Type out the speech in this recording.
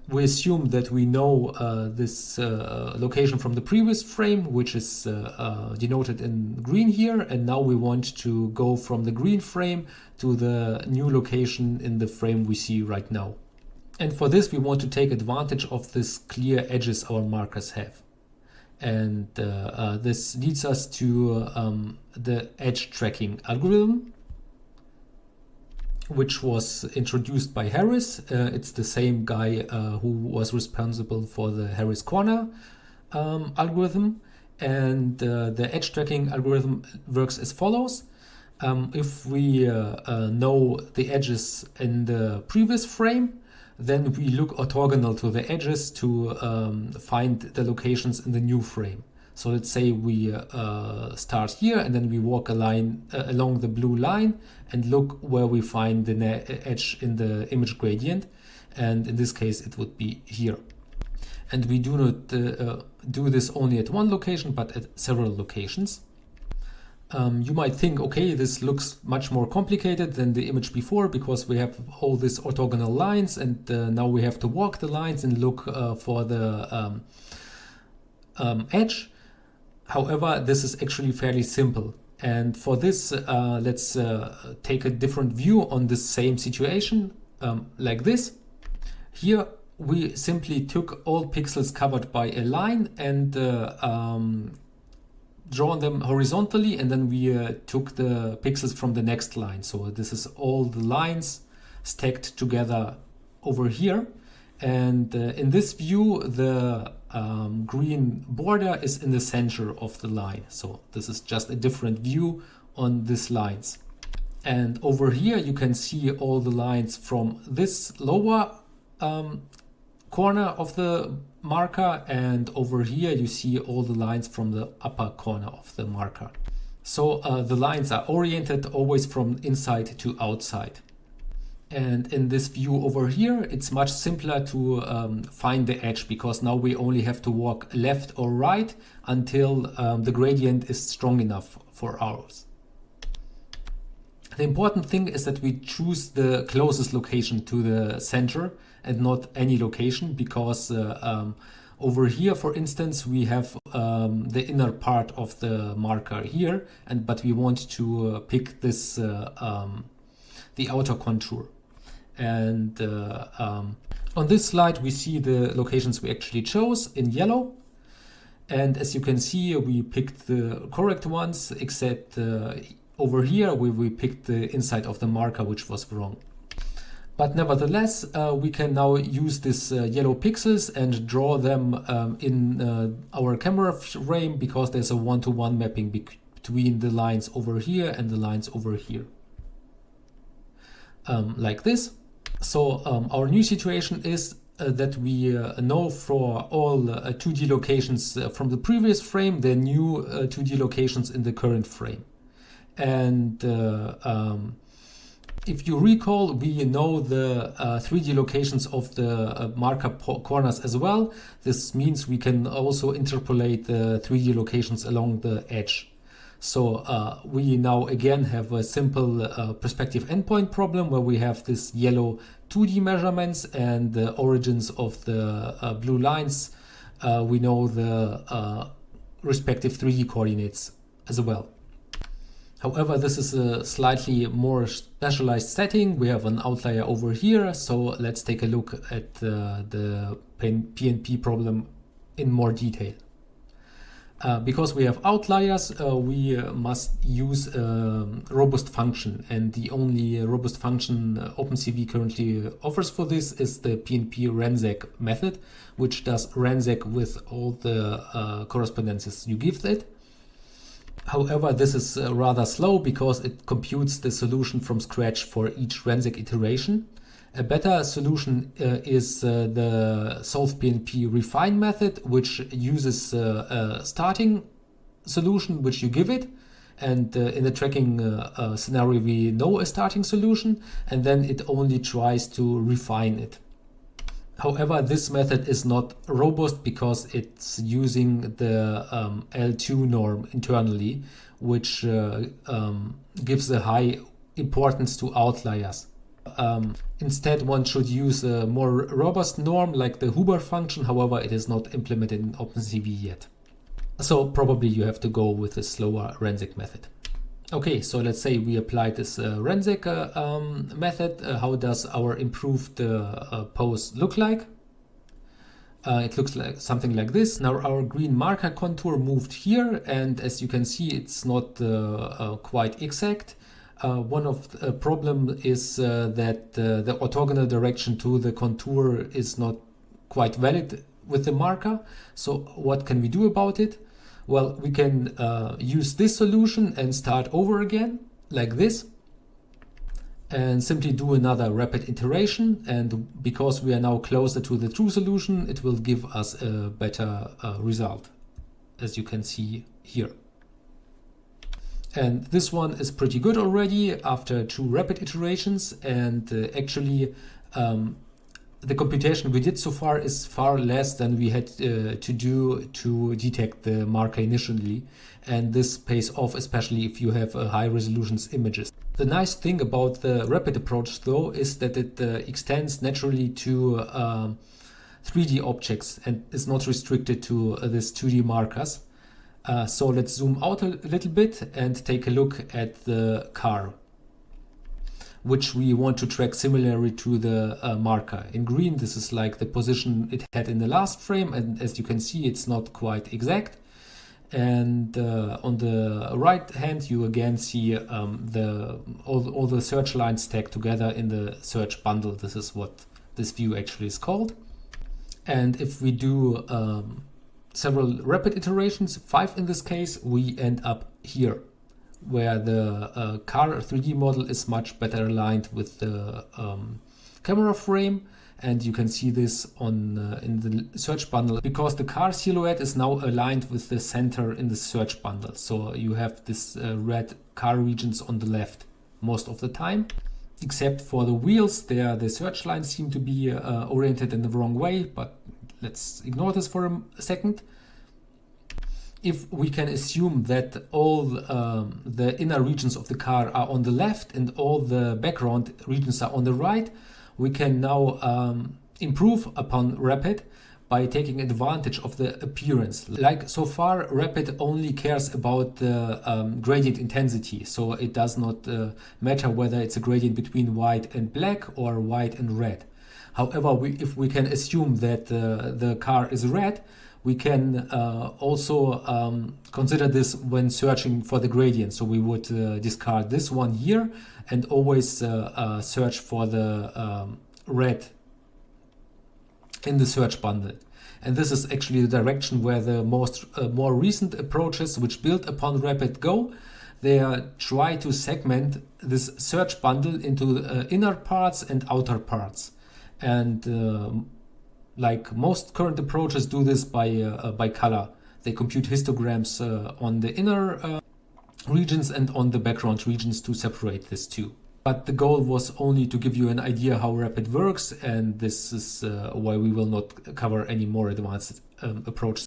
We assume that we know this location from the previous frame, which is denoted in green here, and now we want to go from the green frame to the new location in the frame we see right now. And for this we want to take advantage of this clear edges our markers have. And this leads us to the edge tracking algorithm, which was introduced by Harris. It's the same guy who was responsible for the Harris corner algorithm. And the edge tracking algorithm works as follows. If we know the edges in the previous frame, then we look orthogonal to the edges to find the locations in the new frame. So let's say we start here and then we walk a line along the blue line and look where we find the edge in the image gradient. And in this case, it would be here. And we do not do this only at one location, but at several locations. You might think, okay, this looks much more complicated than the image before because we have all these orthogonal lines, and now we have to walk the lines and look for the edge. However, this is actually fairly simple. And for this, let's take a different view on this same situation, like this. Here, we simply took all pixels covered by a line and drawn them horizontally, and then we took the pixels from the next line. So this is all the lines stacked together over here. And in this view, the green border is in the center of the line. So this is just a different view on these lines. And over here, you can see all the lines from this lower corner of the marker, and over here you see all the lines from the upper corner of the marker. So the lines are oriented always from inside to outside. And in this view over here, it's much simpler to find the edge, because now we only have to walk left or right until the gradient is strong enough for ours. The important thing is that we choose the closest location to the center and not any location, because over here, for instance, we have the inner part of the marker here, but we want to pick this the outer contour. And on this slide, we see the locations we actually chose in yellow. And as you can see, we picked the correct ones, except over here we picked the inside of the marker, which was wrong. But nevertheless, we can now use these yellow pixels and draw them in our camera frame, because there's a one-to-one mapping between the lines over here and the lines over here. Like this. So our new situation is that we know for all 2D locations from the previous frame, the new 2D locations in the current frame. And if you recall, we know the 3D locations of the marker corners as well. This means we can also interpolate the 3D locations along the edge. So we now again have a simple perspective endpoint problem where we have this yellow 2D measurements and the origins of the blue lines. We know the respective 3D coordinates as well. However, this is a slightly more specialized setting. We have an outlier over here, so let's take a look at the PnP problem in more detail. Because we have outliers, we must use a robust function, and the only robust function OpenCV currently offers for this is the PnP ransack method, which does ransack with all the correspondences you give it. However, this is rather slow because it computes the solution from scratch for each ransack iteration. A better solution is the solve_PnP refine method, which uses a starting solution which you give it, and in the tracking scenario we know a starting solution, and then it only tries to refine it. However, this method is not robust because it's using the L2 norm internally, which gives a high importance to outliers. instead one should use a more robust norm like the Huber function. However, it is not implemented in OpenCV yet. So probably you have to go with a slower Renzik method. Okay, so let's say we apply this Renzik method. How does our improved pose look like? It looks like something like this. Now our green marker contour moved here, and as you can see, it's not quite exact. One of the problem is that the orthogonal direction to the contour is not quite valid with the marker. So what can we do about it? Well, we can use this solution and start over again like this, and simply do another rapid iteration. And because we are now closer to the true solution, it will give us a better result, as you can see here. And this one is pretty good already after 2 rapid iterations. And actually, the computation we did so far is far less than we had to do to detect the marker initially. And this pays off, especially if you have high resolution images. The nice thing about the rapid approach, though, is that it extends naturally to 3D objects and is not restricted to these 2D markers. So let's zoom out a little bit and take a look at the car, which we want to track similarly to the marker. In green, this is like the position it had in the last frame, and as you can see, it's not quite exact. And on the right hand, you again see all the search lines stacked together in the search bundle. This is what this view actually is called. And if we do several rapid iterations, 5 in this case, we end up here, where the car 3D model is much better aligned with the camera frame. And you can see this on in the search bundle, because the car silhouette is now aligned with the center in the search bundle. So you have this red car regions on the left most of the time, except for the wheels. There the search lines seem to be oriented in the wrong way, but let's ignore this for a second. If we can assume that all the inner regions of the car are on the left and all the background regions are on the right, we can now improve upon Rapid by taking advantage of the appearance. Like so far, Rapid only cares about the gradient intensity, so it does not matter whether it's a gradient between white and black or white and red. However, if we can assume that the car is red, we can also consider this when searching for the gradient. So we would discard this one here and always search for the red in the search bundle. And this is actually the direction where the more recent approaches which build upon Rapid go. They try to segment this search bundle into inner parts and outer parts. And like most current approaches do this by color. They compute histograms on the inner regions and on the background regions to separate this two. But the goal was only to give you an idea how Rapid works, and this is why we will not cover any more advanced approaches.